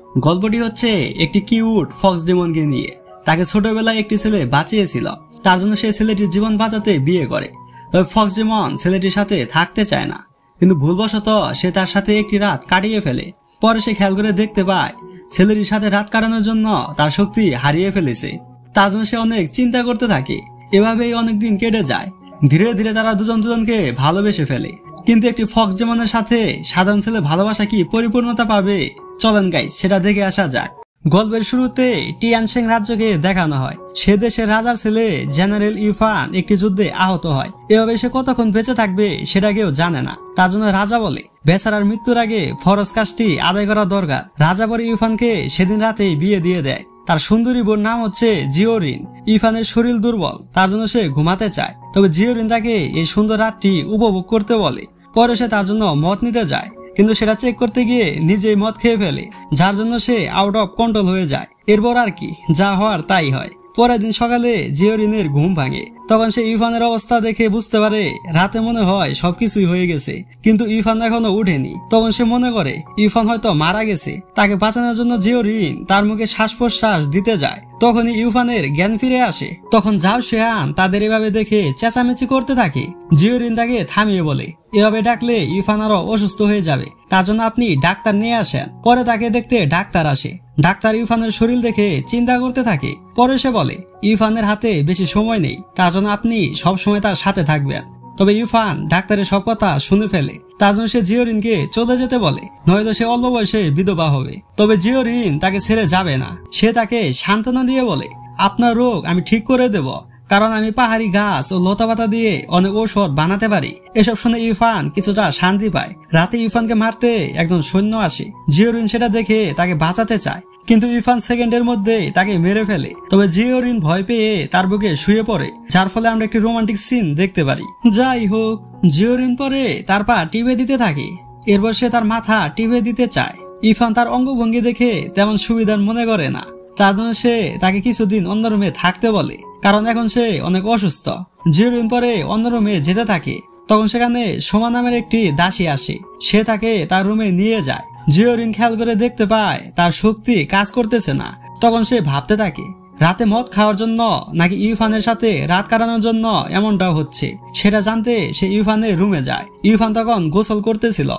গল্পটি হচ্ছে একটি কিউট ফক্স ডেমনকে নিয়ে। তাকে ছোটবেলায় একটি ছেলে বাঁচিয়েছিল, তার জন্য সেই ছেলেটির জীবন বাঁচাতে বিয়ে করে। তবে ফক্স ডেমন ছেলেটির সাথে থাকতে চায় না, কিন্তু ভুলবশত সে তার সাথে একটি রাত কাটিয়ে ফেলে। পরে সে খেয়াল করে দেখতে পায় ছেলেটির সাথে রাত কাটানোর জন্য তার শক্তি হারিয়ে ফেলেছে। তার জন্য সে অনেক চিন্তা করতে থাকে। এভাবেই অনেকদিন কেটে যায়। ধীরে ধীরে তারা দুজন দুজনকে ভালোবেসে ফেলে। কিন্তু একটি ফক্স ডেমনের সাথে সাধারণ ছেলে ভালোবাসা কি পরিপূর্ণতা পাবে? চলেন গাইস সেটা দেখে আসা যাক। গল্পের শুরুতে টিয়ানশেং রাজ্যকে দেখানো হয়। সে দেশের রাজার ছেলে জেনারেল ইউফান একটি যুদ্ধে আহত হয়। এভাবে সে কতক্ষণ বেঁচে থাকবে সেটা কেউ জানে না। তার জন্য রাজা বলে বেচারার মৃত্যুর আগে ফরজ কাজটি আদায় করা দরকার। রাজা পরে ইউফানকে সেদিন রাতেই বিয়ে দিয়ে দেয়। তার সুন্দরী বোন নাম হচ্ছে জিওরিন। ইরফানের শরীর দুর্বল, তার জন্য সে ঘুমাতে চায়। তবে জিওরিন তাকে এই সুন্দর রাতটি উপভোগ করতে বলে। পরে সে তার জন্য মদ নিতে যায়, কিন্তু সেটা চেক করতে গিয়ে নিজেই মদ খেয়ে ফেলে, যার জন্য সে আউট অফ কন্ট্রোল হয়ে যায়। এরপর আর কি, যা হওয়ার তাই হয়। পরের দিন সকালে জিওরিনের ঘুম ভাঙে। তখন সে ইরফানের অবস্থা দেখে বুঝতে পারে রাতে মনে হয় সবকিছুই হয়ে গেছে, কিন্তু ইরফান এখনো উঠেনি। তখন সে মনে করে ইরফান হয়তো মারা গেছে। তাকে বাঁচানোর জন্য জিওরিন তার মুখে শ্বাস প্রশ্বাস দিতে যায়। তখনই ইরফানের জ্ঞান ফিরে আসে। তখন জাও শিয়ান তাদের এভাবে দেখে চেঁচামেচি করতে থাকে। জিওরিন তাকে থামিয়ে বলে এভাবে ডাকলে ইরফান আরো অসুস্থ হয়ে যাবে, তার জন্য আপনি ডাক্তার নিয়ে আসেন। পরে তাকে দেখতে ডাক্তার আসে। ডাক্তার ইরফানের শরীর দেখে চিন্তা করতে থাকে। পরে সে বলে ইরফানের হাতে বেশি সময় নেই, তার জন্য আপনি সবসময় তার সাথে থাকবেন। তবে ইরফান ডাক্তারের সব কথা শুনে ফেলে। তার জন্য সে জিওরিনকে চলে যেতে বলে, নয়তো সে অল্প বয়সে বিধবা হবে। তবে জিওরিন তাকে ছেড়ে যাবে না। সে তাকে সান্ত্বনা দিয়ে বলে আপনার রোগ আমি ঠিক করে দেব, কারণ আমি পাহাড়ি গাছ ও লতাপাতা দিয়ে অনেক ঔষধ বানাতে পারি। এসব শুনে ইরফান কিছুটা শান্তি পায়। রাতে ইরফানকে মারতে একজন সৈন্য আসে। জিওরিন সেটা দেখে তাকে বাঁচাতে চায়, কিন্তু ইরফান সেকেন্ডের মধ্যে তাকে মেরে ফেলে। তবে জিওরিন ভয় পেয়ে তার বুকে শুয়ে পড়ে, যার ফলে আমরা একটি রোমান্টিক সিন দেখতে পারি। যাই হোক, জিওরিন পরে তার পা টিপে দিতে থাকে। এরপর সে তার মাথা টিপে দিতে চায়। ইরফান তার অঙ্গভঙ্গি দেখে তেমন সুবিধার মনে করে না, তার জন্য সে তাকে কিছুদিন অন্য রুমে থাকতে বলে, কারণ এখন সে অনেক অসুস্থ। জিওরিন পরে অন্য রুমে যেতে থাকে। তখন সেখানে সোমা নামের একটি দাসী আসে। সে তাকে তার রুমে নিয়ে যায়। জিওরিন খেয়াল করে দেখতে পায় তার শক্তি কাজ করতেছে না। তখন সে ভাবতে থাকে রাতে মদ খাওয়ার জন্য নাকি ইরফানের সাথে রাত কাটানোর জন্য এমনটাও হচ্ছে। সেটা জানতে সে ইরফানের রুমে যায়। ইরফান তখন গোসল করতেছিল।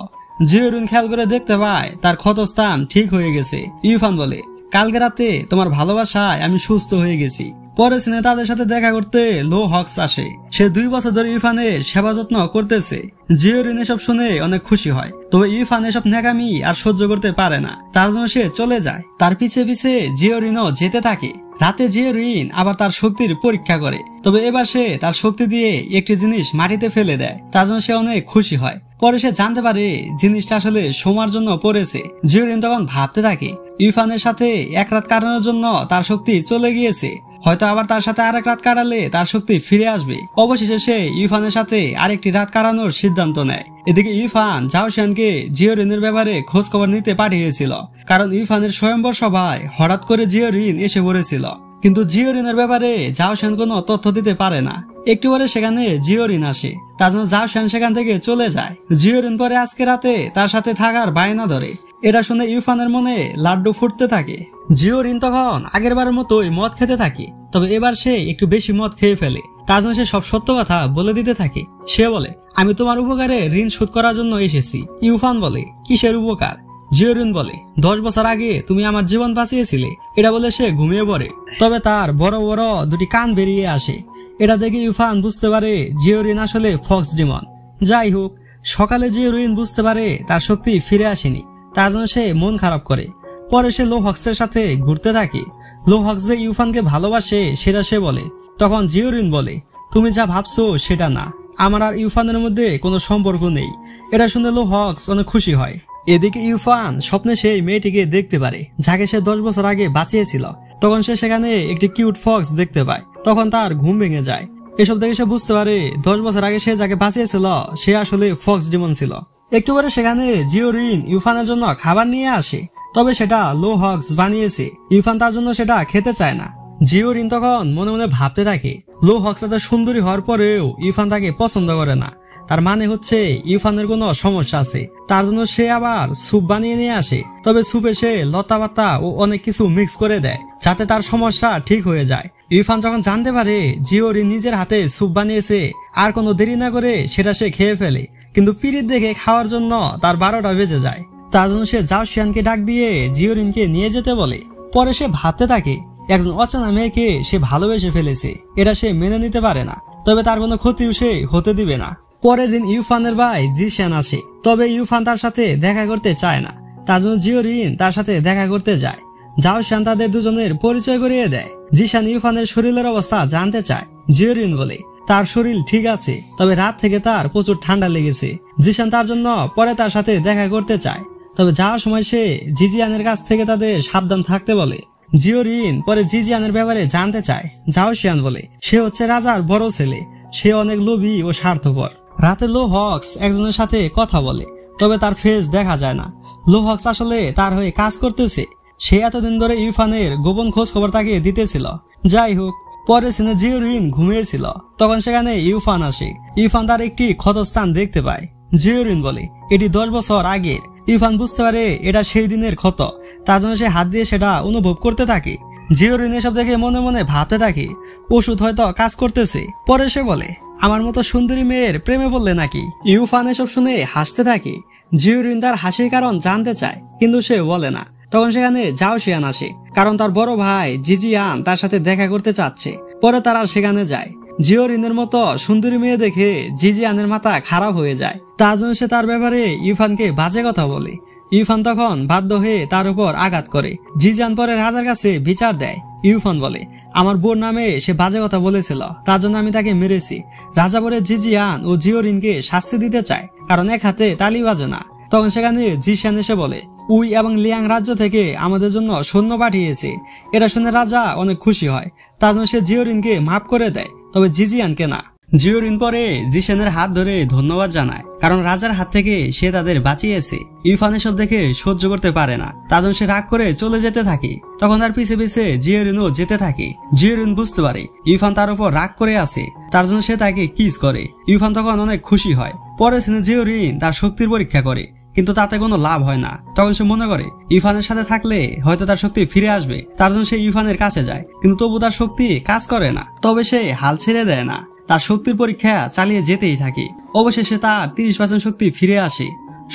জিওরিন খেয়াল করে দেখতে পায় তার ক্ষতস্থান ঠিক হয়ে গেছে। ইরফান বলে কালকে রাতে তোমার ভালোবাসায় আমি সুস্থ হয়ে গেছি। পরে সিনে তাদের সাথে দেখা করতে লো হক্স আসে। সে 2 বছর ধরে ইরফানের সেবা যত্ন করতেছে। জিওরিন এসব শুনে অনেক খুশি হয়। তবে ইরফান এসব ন্যাকামি আর সহ্য করতে পারে না, তার জন্য সে চলে যায়। তার পিছে পিছে জিওরিনও যেতে থাকে। রাতে জিওরিন আবার তার শক্তির পরীক্ষা করে। তবে এবার সে তার শক্তি দিয়ে একটি জিনিস মাটিতে ফেলে দেয়, তার জন্য সে অনেক খুশি হয়। পরে সে জানতে পারে জিনিসটা আসলে সোমার জন্য পড়েছে। জিওরিন তখন ভাবতে থাকে ইরফানের সাথে এক রাত কাটানোর জন্য তার শক্তি চলে গিয়েছে, হয়তো আবার তার সাথে আরেক রাত কাটালে তার শক্তি ফিরে আসবে। অবশেষে সে ইরফানের সাথে আরেকটি রাত কাটানোর সিদ্ধান্ত নেয়। এদিকে ইরফান জাওশিয়ানকে জিওরিনের ব্যাপারে খোঁজ খবর নিতে পাঠিয়েছিল, কারণ ইরফানের স্বয়ম্বর সভায় হঠাৎ করে জিওরিন এসে পড়েছিল। কিন্তু জিওরিনের ব্যাপারে জাওশিয়ান কোনো তথ্য দিতে পারে না। একটু পরে সেখানে জিওরিন আসে, তার জন্য জাওশিয়ান সেখান থেকে চলে যায়। জিওরিন পরে আজকে রাতে তার সাথে থাকার বায়না ধরে। এটা শুনে ইরফানের মনে লাড্ডু ফুটতে থাকে। জিওরিন তখন আগের বারের মতোই মদ খেতে থাকে, তবে এবার সে একটু বেশি মদ খেয়ে ফেলে। তার জন্য সে সব সত্য কথা বলে দিতে থাকে। সে বলে আমি তোমার উপকারে ঋণ শোধ করার জন্য এসেছি। ইরফান বলে কিসের উপকার? জিওরিন বলে 10 বছর আগে তুমি আমার জীবন বাঁচিয়েছিলে। এটা বলে সে ঘুমিয়ে পড়ে। তবে তার বড় বড় দুটি কান বেরিয়ে আসে। এটা দেখে ইরফান বুঝতে পারে জিওরিন আসলে ফক্স ডেমন। যাই হোক, সকালে জিওরিন বুঝতে পারে তার শক্তি ফিরে আসেনি, তার জন্য সে মন খারাপ করে। পরে সে লো হক্সের সাথে ঘুরতে থাকে। লো হক্স যে ইরফানকে ভালোবাসে সেটা সে বলে। তখন জিওরিন বলে তুমি যা ভাবছো সেটা না, আমার আর ইরফানের মধ্যে কোনো সম্পর্ক নেই। এটা শুনে লো হক্স অনেক খুশি হয়। এদিকে ইরফান স্বপ্নে সেই মেয়েটিকে দেখতে পারে যাকে সে 10 বছর আগে বাঁচিয়েছিল। তখন সে সেখানে একটি কিউট ফক্স দেখতে পায়। তখন তার ঘুম ভেঙে যায়। এসব দেখে সে বুঝতে পারে 10 বছর আগে সে যাকে বাঁচিয়েছিল সে আসলে ফক্স ডেমন ছিল। একটু পরে সেখানে জিওরিন ইরফানের জন্য খাবার নিয়ে আসে, তবে সেটা লো হক্স বানিয়েছে। ইরফান তার জন্য সেটা খেতে চায় না। জিওরিন তখন মনে মনে ভাবতে থাকে লো হক্স এত সুন্দরী হওয়ার পরেও ইরফান তাকে পছন্দ করে না, তার মানে হচ্ছে ইউফানের কোনো সমস্যা আছে। তার জন্য সে আবার স্যুপ বানিয়ে নিয়ে আসে, তবে স্যুপে সে লতা পাতা ও অনেক কিছু মিক্স করে দেয় যাতে তার সমস্যা ঠিক হয়ে যায়। ইরফান যখন জানতে পারে জিওরি নিজের হাতে স্যুপ বানিয়েছে, আর কোনো দেরি না করে সেটা সে খেয়ে ফেলে। কিন্তু পিরিত দেখে খাওয়ার জন্য তার 12টা বেজে যায়। তার জন্য সে জাও শিয়ানকে ডাক দিয়ে জিওরিনকে নিয়ে যেতে বলে। পরে সে ভাবতে থাকে একজন অচেনা মেয়েকে সে ভালোবেসে ফেলেছে, এটা সে মেনে নিতে পারে না, তবে তার কোনো ক্ষতিও সে হতে দিবে না। পরের দিন ইউফানের ভাই জিশিয়ান আসে, তবে ইউফান তার সাথে দেখা করতে চায় না। তার জন্য জিওরিন তার সাথে দেখা করতে যায়। জাও শিয়ান তাদের দুজনের পরিচয় করিয়ে দেয়। জিশান ইউফানের শরীরের অবস্থা জানতে চায়। জিওরিন বলে তার শরীর ঠিক আছে, তবে রাত থেকে তার প্রচুর ঠান্ডা লেগেছে। জিশান তার জন্য পরে তার সাথে দেখা করতে চায়, তবে যাওয়ার সময় সে জিজিয়ানের কাছ থেকে তাদের সাবধান থাকতে বলে। জিওরিন পরে জিজিয়ানের ব্যাপারে জানতে চায়। জাও শিয়ান বলে সে হচ্ছে রাজার বড় ছেলে, সে অনেক লোভী ও স্বার্থপর। রাতে লো হক্স একজনের সাথে কথা বলে, তবে তার ফেস দেখা যায় না। লো হক্স আসলে তার হয়ে কাজ করতেছে। সে এতদিন ধরে ইউফানের গোপন খোঁজ খবর তাকে দিতেছিল। যাই হোক, পরে সিনে জিওরিন ঘুমিয়েছিল, তখন সেখানে ইউফান আসে। ইউফান তার একটি ক্ষতস্থান দেখতে পায়। জিওরিন বলে এটি 10 বছর আগের। ইউফান বুঝতে পারে এটা সেই দিনের ক্ষত, তার জন্য সে হাত দিয়ে সেটা অনুভব করতে থাকে। জিওরিন এসব দেখে মনে মনে ভাবতে থাকে ওষুধ হয়তো কাজ করতেছে। পরে সে বলে আমার মতো সুন্দরী মেয়ের প্রেমে বললে নাকি। ইউফান এসব শুনে হাসতে থাকে। জিওরিন তার হাসির কারণ জানতে চায়, কিন্তু সে বলে না। তখন সেখানে জাও শিয়ান আসে, কারণ তার বড় ভাই জিজিয়ান তার সাথে দেখা করতে চাচ্ছে। পরে তারা সেখানে যায়। জিওরিনের মতো সুন্দরী মেয়ে দেখে জিজিয়ানের মাথা খারাপ হয়ে যায়। তার জন্য সে তার ব্যাপারে ইউফানকে বাজে কথা বলে। ইউফান তখন বাধ্য হয়ে তার উপর আঘাত করে। জিজিয়ান পরে রাজার কাছে বিচার দেয়। ইউফান বলে আমার বোন নামে সে বাজে কথা বলেছিল, তার জন্য আমি তাকে মেরেছি। রাজা বলে জিজিয়ান ও জিওরিনকে শাস্তি দিতে চায়, কারণ এক হাতে তালি বাজে না। তখন সেখানে জিশান এসে বলে উই এবং লিয়াং রাজ্য থেকে আমাদের জন্য সৈন্য পাঠিয়েছে। এটা শুনে রাজা অনেক খুশি হয়। তার জন্য সে জিওরিনকে মাফ করে দেয়, তবে জিজিয়ানকে না। জিওরিন পরে জিশানের হাত ধরে ধন্যবাদ জানায়, কারণ রাজার হাত থেকে সে তাদের বাঁচিয়েছে। ইউফান এসব দেখে সহ্য করতে পারে না, তার জন্য সে রাগ করে চলে যেতে থাকে। তখন তার পিছে পিছে জিওরিনও যেতে থাকে। জিওরিন বুঝতে পারে ইউফান তার উপর রাগ করে আছে, তার জন্য সে তাকে কিস করে। ইউফান তখন অনেক খুশি হয়। পরে সিনে জিওরিন তার শক্তির পরীক্ষা করে, কিন্তু তাতে কোনো লাভ হয় না। তখন সে মনে করে ইউফানের সাথে থাকলে হয়তো তার শক্তি ফিরে আসবে, তার জন্য সে ইউফানের কাছে যায়, কিন্তু তবু তার শক্তি কাজ করে না। তবে সে হাল ছেড়ে দেয় না, তার শক্তির পরীক্ষা চালিয়ে যেতেই থাকে। অবশেষে তার 30% শক্তি ফিরে আসে।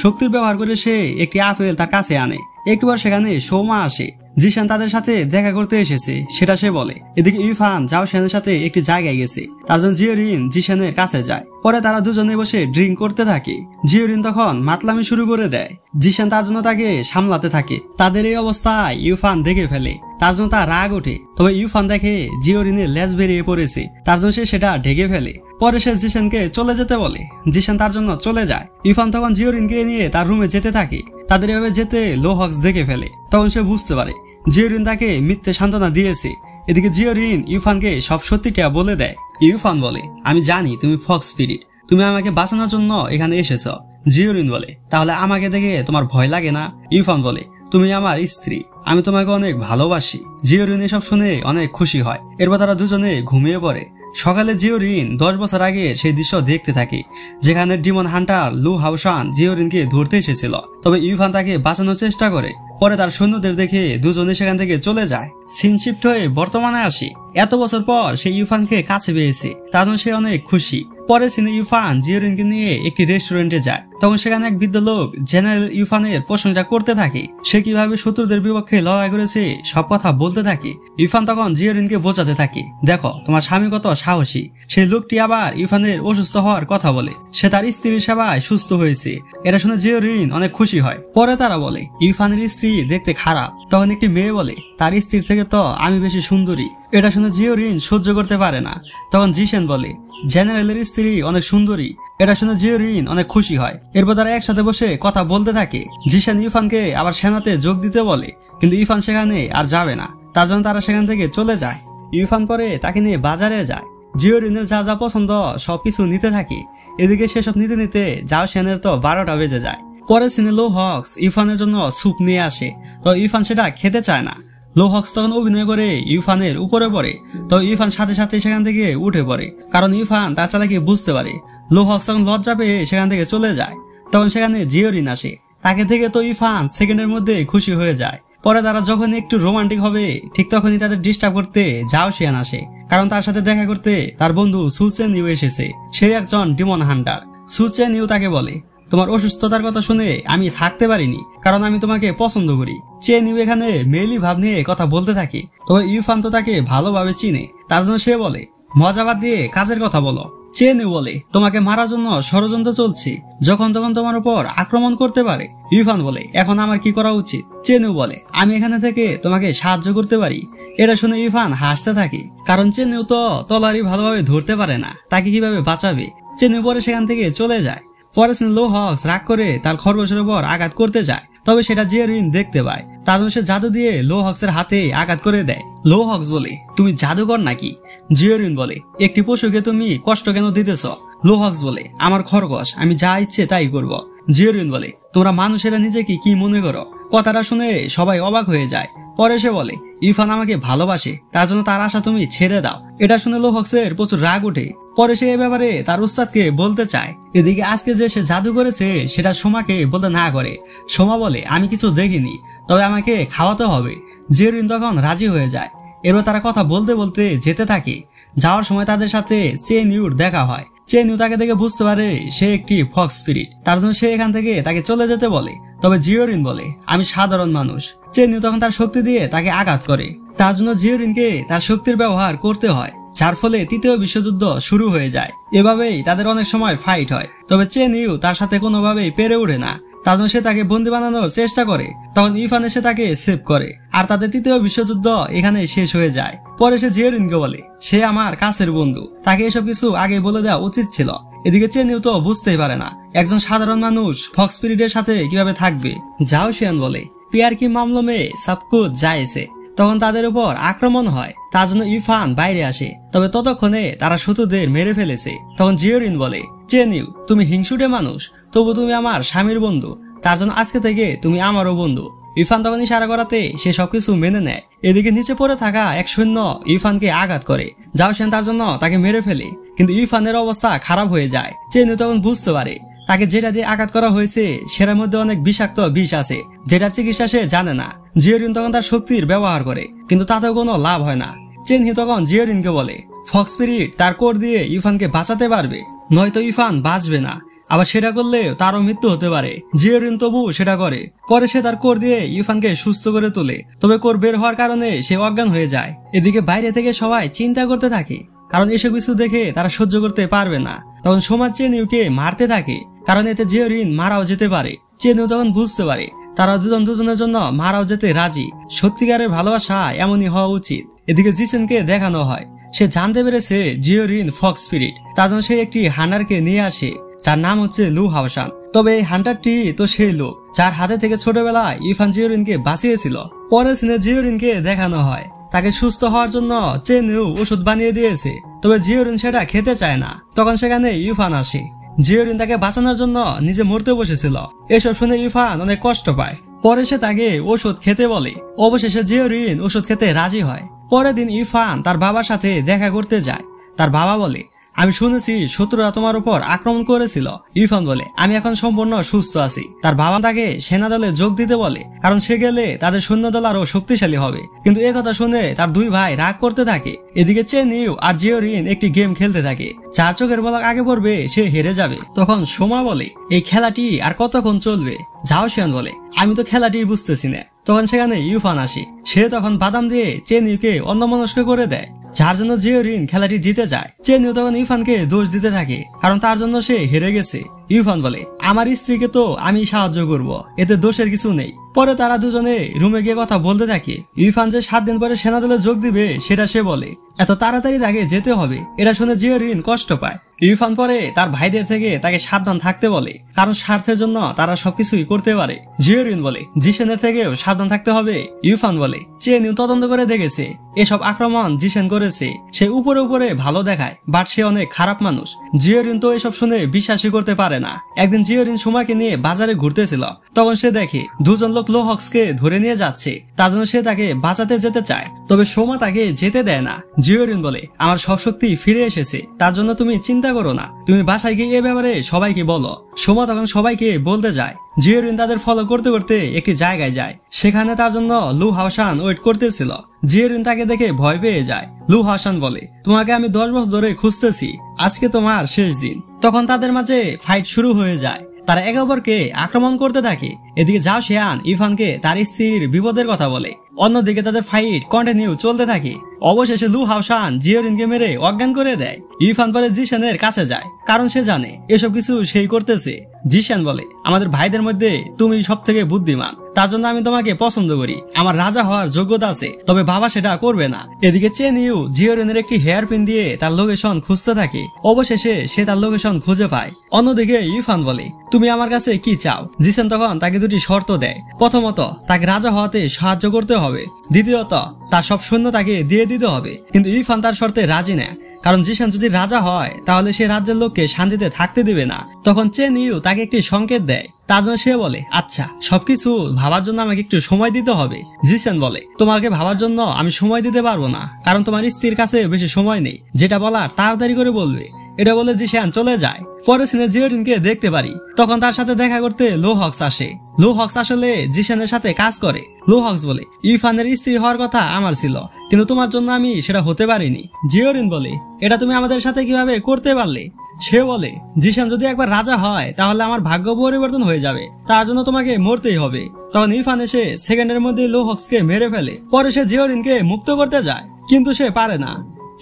শক্তির ব্যবহার করে সে একটি আপেল তার কাছে আনে। একবার সেখানে সৌমা আসে। জিশান তাদের সাথে দেখা করতে এসেছে সেটা সে বলে। এদিকে ইউফান জাও শিয়ানের সাথে একটি জায়গায় গেছে, তার জন্য জিওরিন জিশানের কাছে যায়। পরে তারা দুজনে বসে ড্রিঙ্ক করতে থাকে। জিওরিন তখন মাতলামি শুরু করে দেয়। জিশান তার জন্য তাকে সামলাতে থাকে। তাদের এই অবস্থায় ইউফান দেখে ফেলে, তার জন্য তার রাগ ওঠে। তবে ইউফান দেখে জিওরিনের লেজ বেরিয়ে পড়েছে, তার জন্য সে সেটা ঢেকে ফেলে। পরে সে জিশানকে চলে যেতে বলে। জিশান তার জন্য চলে যায়। ইউফান তখন জিওরিনকে নিয়ে তার রুমে যেতে থাকে। তাদের এভাবে যেতে লো হক্স দেখে ফেলে। তখন সে বুঝতে পারে জিওরিন তাকে মিথ্যে সান্ত্বনা দিয়েছে। এদিকে জিওরিন ইউফানকে সব সত্যিটা বলে দেয়। ইউফান বলে আমি জানি তুমি ফক্স স্পিরিট, তুমি আমাকে বাঁচানোর জন্য এখানে এসেছ। জিওরিন বলে তাহলে আমাকে দেখে তোমার ভয় লাগে না? ইউফান বলে তুমি আমার স্ত্রী, আমি তোমাকে অনেক ভালোবাসি। জিওরিন এসব শুনে অনেক খুশি হয়। এরপর তারা দুজনে ঘুমিয়ে পড়ে। সকালে জিওরিন 10 বছর আগে সেই দৃশ্য দেখতে থাকে, যেখানে ডিমন হান্টার লু হাউসান জিওরিনকে ধরতে এসেছিল। তবে ইউফান তাকে বাঁচানোর চেষ্টা করে। পরে তার সৈন্যদের দেখে দুজনে সেখান থেকে চলে যায়। সিন শিফট হয়ে বর্তমানে আসে। এত বছর পর সে ইউফানকে কাছে পেয়েছে, তার জন্য সে অনেক খুশি। পরে সিনে ইউফান জিওরিনকে নিয়ে একটি রেস্টুরেন্টে যায়। তখন সেখানে এক বৃদ্ধ লোক জেনারেল ইউফানের প্রশংসা করতে থাকে। সে কিভাবে শত্রুদের বিপক্ষে লড়াই করেছে সব কথা বলতে থাকে। ইউফান তখন জিওরিনকে বোঝাতে থাকে দেখো তোমার স্বামী কত সাহসী। সেই লোকটি আবার ইউফানের অসুস্থ হওয়ার কথা বলে সে তার স্ত্রীর সেবায় সুস্থ হয়েছে। এটা শুনে জিওরিন অনেক খুশি হয়। পরে তারা বলে ইউফানের স্ত্রী দেখতে খারাপ। তখন একটি মেয়ে বলে তার স্ত্রীর থেকে তো আমি বেশি সুন্দরী। এটা শুনে জিওরিন সহ্য করতে পারে না। তখন জিশেন বলে জেনারেলের স্ত্রী অনেক সুন্দরী। এটা শুনে জিওরিন অনেক খুশি হয়। এরপর তারা একসাথে বসে কথা বলতে থাকে। জিশেন ইউফানকে আবার সেনাতে যোগ দিতে বলে, কিন্তু ইউফান সেখানে আর যাবে না, তার জন্য তারা সেখান থেকে চলে যায়। ইউফান পরে তাকে নিয়ে বাজারে যায়। জিওরিনের যা যা পছন্দ সবকিছু নিতে থাকে। এদিকে সেসব নিতে নিতে জাও শিয়ানের তো 12টা বেজে যায়। পরে সিনে লো হক্স ইউফানের জন্য স্যুপ নিয়ে আসে, তো ইউফান সেটা খেতে চায় না। লো হক্স তখন অভিনয় করে ইরফানের উপরে পড়ে, তো ইরফান সাথে সাথে সেখান থেকে উঠে পড়ে, কারণ ইরফান তার চালাকি বুঝতে পারে। লো হক্স তখন লজ্জা পেয়ে সেখান থেকে চলে যায়। তখন সেখানে জিওরিন আসে, তাকে থেকে তো ইরফান সেকেন্ডের মধ্যে খুশি হয়ে যায়। পরে তারা যখন একটু রোমান্টিক হবে ঠিক তখনই তাদের ডিস্টার্ব করতে জাও শিয়ান আসে, কারণ তার সাথে দেখা করতে তার বন্ধু সু চেন ইউ এসেছে। সে একজন ডিমন হান্টার। সু চেন ইউ তাকে বলে, তোমার অসুস্থতার কথা শুনে আমি থাকতে পারিনি, কারণ আমি তোমাকে পছন্দ করি। চেন ইউ এখানে মেইলি ভাব নিয়ে কথা বলতে থাকে, তবে ইরফান তো তাকে ভালোভাবে চিনে, তার জন্য সে বলে, মজাবাদ দিয়ে কাজের কথা বলো। চেন ইউ বলে, তোমাকে মারার জন্য ষড়যন্ত্র চলছে, যখন তখন তোমার উপর আক্রমণ করতে পারে। ইরফান বলে, এখন আমার কি করা উচিত? চেন ইউ বলে, আমি এখানে থেকে তোমাকে সাহায্য করতে পারি। এটা শুনে ইরফান হাসতে থাকে, কারণ চেন ইউ তো তলারি ভালোভাবে ধরতে পারে না, তাকে কিভাবে বাঁচাবে। চেন ইউ পরে সেখান থেকে চলে যায়। পরে লো হক্স রাগ করে তার খরগোশের উপর আঘাত করতে যায়, তবে সেটা জিওরিন দেখতে পায়। তার জন্য সে জাদু দিয়ে লো হক্সের হাতে আঘাত করে দেয়। লো হক্স বলে, তুমি জাদুকর নাকি? জিওরিন বলে, একটি পশুকে তুমি কষ্ট কেন দিতেছ? লো হক্স বলে, আমার খরগোশ, আমি যা ইচ্ছে তাই করব। জিওরিন বলে, তোমরা মানুষেরা নিজেকে কি মনে করো? কথাটা শুনে সবাই অবাক হয়ে যায়। পরে সে বলে, ইরফান আমাকে ভালোবাসে, তার জন্য তার আশা তুমি ছেড়ে দাও। এটা শুনে লো হক্সের প্রচুর রাগ ওঠে। পরে সে এ ব্যাপারে তার উস্তাদকে বলতে চায়। এদিকে আজকে যে সে জাদু করেছে সেটা সোমাকে বলতে না করে। সোমা বলে, আমি কিছু দেখিনি, তবে আমাকে খাওয়াতে হবে। জিওরিন তখন রাজি হয়ে যায়। এরপর তারা কথা বলতে বলতে যেতে থাকে। যাওয়ার সময় তাদের সাথে চেন ইউর দেখা হয়। চেন ইউ তাকে দেখে বুঝতে পারে সে একটি ফক্স স্পিরিট, তার জন্য সে এখান থেকে তাকে চলে যেতে বলে। তবে জিওরিন বলে, আমি সাধারণ মানুষ। চেন ইউ তখন তার শক্তি দিয়ে তাকে আঘাত করে। তার জন্য জিওরিনকে তার শক্তির ব্যবহার করতে হয়, যার ফলে তৃতীয় বিশ্বযুদ্ধ শুরু হয়ে যায়। এভাবেই তাদের অনেক সময় ফাইট হয়, তবে চেন ইউ তার সাথে কোনোভাবেই পেরে ওঠে না। তার জন্য সে তাকে বন্দী বানানোর চেষ্টা করে। তখন ইরফান এসে তাকে সেভ করে, আর তাদের তৃতীয় বিশ্বযুদ্ধ এখানে শেষ হয়ে যায়। পরে সে জিওরিনকে বলে, সে আমার কাছের বন্ধু, তাকে এসব কিছু আগে বলে দেওয়া উচিত ছিল। এদিকে চেন ইউ তো বুঝতেই পারে না একজন সাধারণ মানুষ ফক্স স্পিরিটের সাথে কিভাবে থাকবে। জাও শিয়ান বলে, পিয়ার কি মামলো মে সবকুছ জায়েছে। তখন তাদের উপর আক্রমণ হয়, তার জন্য ইরফান বাইরে আসে, তবে ততক্ষণে তারা শত্রুদের মেরে ফেলেছে। তখন জিওরিন বলে, চেন ইউ, তুমি হিংসুটে মানুষ, তবু তুমি আমার স্বামীর বন্ধু, তার জন্য আজকে থেকে তুমি আমারও বন্ধু। ইরফান তখন ইশারা করাতে সে সবকিছু মেনে নেয়। এদিকে নিচে পড়ে থাকা এক সৈন্য ইরফানকে আঘাত করে। জাও শিয়ান তার জন্য তাকে মেরে ফেলে, কিন্তু ইরফানের অবস্থা খারাপ হয়ে যায়। চেন ইউ তখন বুঝতে পারে তাকে যেটা দিয়ে আঘাত করা হয়েছে সেটার মধ্যে অনেক বিষাক্ত বিষ আছে, যেটার চিকিৎসা সে জানে না। জিওরিন তখন তার শক্তির ব্যবহার করে, কিন্তু তাতেও কোনো লাভ হয় না। চেন ইউ তখন জিওরিনকে বলে, ফক্স স্পিরিট তার কোর দিয়ে ইরফানকে বাঁচাতে পারবে, নয়তো ইরফান বাঁচবে না। আবার সেটা করলে তারও মৃত্যু হতে পারে। জিওরিন তবু সেটা করে। পরে সে তার কোর দিয়ে ইরফানকে সুস্থ করে তোলে, তবে কোর বের হওয়ার কারণে সে অজ্ঞান হয়ে যায়। এদিকে বাইরে থেকে সবাই চিন্তা করতে থাকে, কারণ এসব কিছু দেখে তারা সহ্য করতে পারবে না। তখন সোমা চেন ইউকে মারতে থাকে, কারণ এতে জিওরিন মারাও যেতে পারে। চেন ইউ তখন বুঝতে পারে তারা দুজন দুজনের জন্য মারাও যেতে রাজি। সত্যিকারের ভালোবাসা এমনই হওয়া উচিত। এদিকে জিসেনকে দেখানো হয়, সে জানতে পেরেছে জিওরিন ফক্স স্পিরিট, তার জন্য সে একটি হান্টারকে নিয়ে আসে, যার নাম হচ্ছে লু হাওসান। তবে এই হান্টারটি তো সেই লোক যার হাতে থেকে ছোটবেলায় ইরফান জিওরিনকে বাঁচিয়েছিল। পরে সিনে জিওরিনকে দেখানো হয় তাকে সুস্থ হওয়ার জন্য চেন ইউ ওষুধ বানিয়ে দিয়েছে, তবে জিওরিন সেটা খেতে চায় না। তখন সেখানে ইরফান আসে। জিওরিন তাকে বাঁচানোর জন্য নিজে মরতে বসেছিল। এসব শুনে ইরফান অনেক কষ্ট পায়। পরে সে তাকে ওষুধ খেতে বলে। অবশেষে জিওরিন ওষুধ খেতে রাজি হয়। পরের দিন ইরফান তার বাবার সাথে দেখা করতে যায়। তার বাবা বলে, আমি শুনেছি শত্রুরা তোমার উপর আক্রমণ করেছিল। ইরফান বলে, আমি এখন সম্পূর্ণ সুস্থ আছি। তার বাবা তাকে সেনা দলে যোগ দিতে বলে, কারণ সে গেলে তাদের সৈন্যদল আরো শক্তিশালী হবে। কিন্তু একথা শুনে তার দুই ভাই রাগ করতে থাকে। এদিকে চেন ইউ আর জিওরিন একটি গেম খেলতে থাকে, যার চোখের পলক আগে পড়বে সে হেরে যাবে। তখন সোমা বলে, এই খেলাটি আর কতক্ষণ চলবে? জাও শিয়ান বলে, আমি তো খেলাটি বুঝতেছি না। তখন সেখানে ইরফান আসে। সে তখন বাদাম দিয়ে চেন ইউকে অন্যমনস্ক করে দেয়, যার জন্য জিওরিন খেলাটি জিতে যায়। চেন ইউ তখন ইরফানকে দোষ দিতে থাকে, কারণ তার জন্য সে হেরে গেছে। ইরফান বলে, আমার স্ত্রীকে তো আমি সাহায্য করব, এতে দোষের কিছু নেই। পরে তারা দুজনে রুমে গিয়ে কথা বলতে থাকে। ইরফান যে 7 দিন পরে সেনাদলে যোগ দিবে সেটা সে বলে, এত তাড়াতাড়ি তাকে যেতে হবে। এটা শুনে জিওরিন কষ্ট পায়। ইরফান পরে তার ভাইদের থেকে তাকে সাবধান থাকতে বলে, কারণ স্বার্থের জন্য তারা সবকিছুই করতে পারে। জিওরিন বলে, জিশেনের থেকেও সাবধান থাকতে হবে। ইরফান বলে, চেন ইউ তদন্ত করে দেখেছে এসব আক্রমণ জিশেন করেছে। সে উপরে উপরে ভালো দেখায়, বাট সে অনেক খারাপ মানুষ। জিওরিন তো এসব শুনে বিশ্বাসই করতে পারে না। একদিন জিওরিন সোমাকে নিয়ে বাজারে ঘুরতেছিল, তখন সে দেখে দুজন লোক লোক লো হক্সকে ধরে নিয়ে যাচ্ছে, তার জন্য সে তাকে বাঁচাতে যেতে চায়। তবে সোমা তাকে যেতে দেয় না। জিওরিন বলে, আমার সব শক্তি ফিরে এসেছে, তার জন্য তুমি চিন্তা করো না, তুমি বাসায় গিয়ে এ ব্যাপারে সবাইকে বলো। সোমা তখন সবাইকে বলতে যায়। জিওরিন তাদের ফলো করতে করতে একটি জায়গায় যায়, সেখানে তার জন্য লু হাওশান ওয়েট করতেছিল। জিওরিন তাকে দেখে ভয় পেয়ে যায়। লু হাওশান বলে, তোমাকে আমি 10 বছর ধরে খুঁজতেছি, আজকে তোমার শেষ দিন। তখন তাদের মাঝে ফাইট শুরু হয়ে যায়, তারা একে অপরকে আক্রমণ করতে থাকে। এদিকে জাও শিয়ান ইরফানকে তার স্ত্রীর বিপদের কথা বলে, অন্যদিকে তাদের ফাইট কন্টিনিউ চলতে থাকে। অবশেষে লু হাওশান জিওরিনকে মেরে অজ্ঞান করে দেয়। ইরফান পরে জিশানের কাছে যায়, কারণ সে জানে এসব কিছু সেই করতেছে। জিশান বলে, আমাদের ভাইদের মধ্যে তুমি সব থেকে বুদ্ধিমান, তার জন্য আমি তোমাকে পছন্দ করি, আমার রাজা হওয়ার যোগ্যতা আছে, তবে বাবা সেটা করবে না। এদিকে চেন ইউ জিওরিনের একটি হেয়ার পিন দিয়ে তার লোকেশন খুঁজতে থাকে। অবশেষে সে তার লোকেশন খুঁজে পায়। অন্যদিকে ইরফান বলে, তুমি আমার কাছে কি চাও? জিশান তখন তাকে দুটি শর্ত দেয়। প্রথমত, তাকে রাজা হওয়াতে সাহায্য করতে হবে, দ্বিতীয়ত তার সব সৈন্য তাকে দিয়ে দিতে হবে। কিন্তু ইরফান তার শর্তে রাজি নেয়, কারণ জিশান যদি রাজা হয় তাহলে সে রাজ্যের লোককে শান্তিতে থাকতে দিবে না। তখন চেন ইউ তাকে একটি সংকেত দেয়, তার জন্য সে বলে, আচ্ছা সবকিছু ভাবার জন্য আমাকে একটু সময় দিতে হবে। জিশান বলে, তোমাকে ভাবার জন্য আমি সময় দিতে পারবো না, কারণ তোমার স্ত্রীর কাছে বেশি সময় নেই, যেটা বলার তাড়াতাড়ি করে বলবে। এটা বলে জিশান চলে যায়। পরে সিনে জিওরিনকে দেখতে পারি, তখন তার সাথে দেখা করতে লো হক্স আসে। লো হক্স আসলে জিশানের সাথে কাজ করে। লো হক্স বলে, ইরফানের স্ত্রী হওয়ার কথা আমার ছিল, কিন্তু তোমার জন্য আমি সেটা হতে পারিনি। জিওরিন বলে, এটা তুমি আমাদের সাথে কিভাবে করতে পারলে? সে বলে, জিশান যদি একবার রাজা হয় তাহলে আমার ভাগ্য পরিবর্তন হয়ে যাবে, তার জন্য তোমাকে মরতেই হবে। তখন ইরফান এসে সেকেন্ডের মধ্যে লো হক্সকে মেরে ফেলে। পরে সে জিওরিনকে মুক্ত করতে যায়, কিন্তু সে পারে না।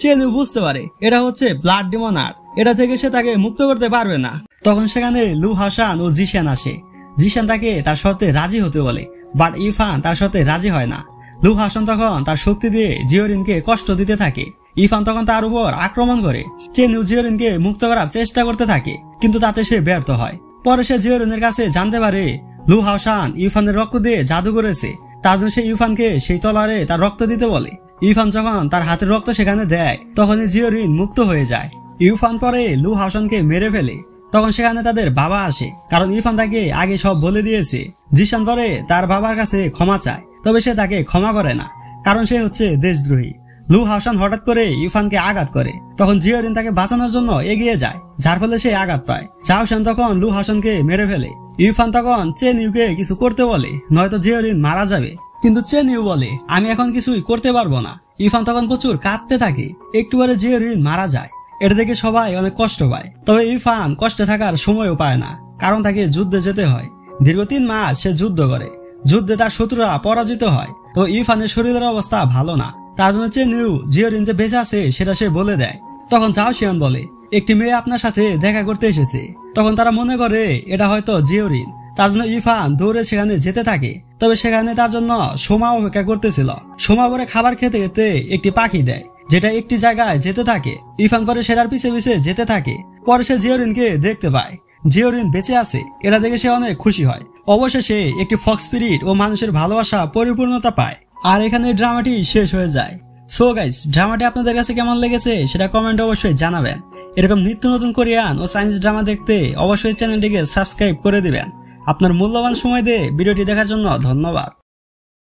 চেনু বুঝতে পারে এটা হচ্ছে ব্লাড ডিমন আর্ট, এটা থেকে সে তাকে মুক্ত করতে পারবে না। তখন সেখানে লু হাওশান ও জিশান আসে। জিশান তাকে তার শর্তে রাজি হতে বলে, বাট ইরফান তার শর্তে রাজি হয় না। লু হাওশান তখন তার শক্তি দিয়ে জিওরিনকে কষ্ট দিতে থাকে। ইরফান তখন তার উপর আক্রমণ করে। চেনু জিওরিনকে মুক্ত করার চেষ্টা করতে থাকে, কিন্তু তাতে সে ব্যর্থ হয়। পরে সে জিওরিনের কাছে জানতে পারে লু হাওশান ইরফানের রক্ত দিয়ে জাদু করেছে, তার জন্য সে ইরফানকে সেই তলোয়ারে তার রক্ত দিতে বলে। ইরফান যখন তার হাতের রক্ত সেখানে দেয়, তখনই জিওরিন মুক্ত হয়ে যায়। ইরফান পরে লু হাওশানকে মেরে ফেলে। তখন সেখানে তাদের বাবা আসে, কারণ ইরফান তাকে আগে সব বলে দিয়েছে। জিশান পরে তার বাবার কাছে ক্ষমা চায়, তবে সে তাকে ক্ষমা করে না, কারণ সে হচ্ছে দেশদ্রোহী। লু হাওশান হঠাৎ করে ইরফানকে আঘাত করে, তখন জিওরিন তাকে বাঁচানোর জন্য এগিয়ে যায়, যার ফলে সে আঘাত পায়। জাওশান তখন লু হাওশানকে মেরে ফেলে। ইরফান তখন চেন ইউকে কিছু করতে বলে, নয়তো জিওরিন মারা যাবে। কিন্তু চেন ইউ বলে, আমি এখন কিছুই করতে পারবো না। ইরফান তখন প্রচুর কাঁদতে থাকে। একটু পরে জিওরিন মারা যায়। এটা দেখে সবাই অনেক কষ্ট পায়, তবে ইরফান কষ্টে থাকার সময়ও পায় না, কারণ তাকে যুদ্ধে যেতে হয়। দীর্ঘ 3 মাস সে যুদ্ধ করে। যুদ্ধে তার শত্রুরা পরাজিত হয়, তো ইরফানের শরীরের অবস্থা ভালো না, তার জন্য চেন ইউ জিওরিন যে বেঁচে আছে সেটা সে বলে দেয়। তখন জাও শিয়ান বলে, একটি মেয়ে আপনার সাথে দেখা করতে এসেছে। তখন তারা মনে করে এটা হয়তো জিওরিন, তার জন্য ইরফান দৌড়ে সেখানে যেতে থাকে। তবে সেখানে তার জন্য সোমা অপেক্ষা করতেছিল। সোমা পরে খাবার খেতে খেতে একটি পাখি দেয়, যেটা একটি জায়গায় যেতে থাকে। ইরফান পরে সেটার পিছে পিছে যেতে থাকে। পরে সে জিওরিনকে দেখতে পায়। জিওরিন বেঁচে আছে, এটা দেখে সে অনেক খুশি হয়। অবশেষে একটি ফক্স স্পিরিট ও মানুষের ভালোবাসা পরিপূর্ণতা পায়। আর এখানে ড্রামাটি শেষ হয়ে যায়। সো গাইস, ড্রামাটি আপনাদের কাছে কেমন লেগেছে সেটা কমেন্টে অবশ্যই জানাবেন। এরকম নিত্য নতুন কোরিয়ান ও চাইনিজ ড্রামা দেখতে অবশ্যই চ্যানেলটিকে সাবস্ক্রাইব করে দিবেন। আপনার মূল্যবান সময় দিয়ে ভিডিওটি দেখার জন্য ধন্যবাদ।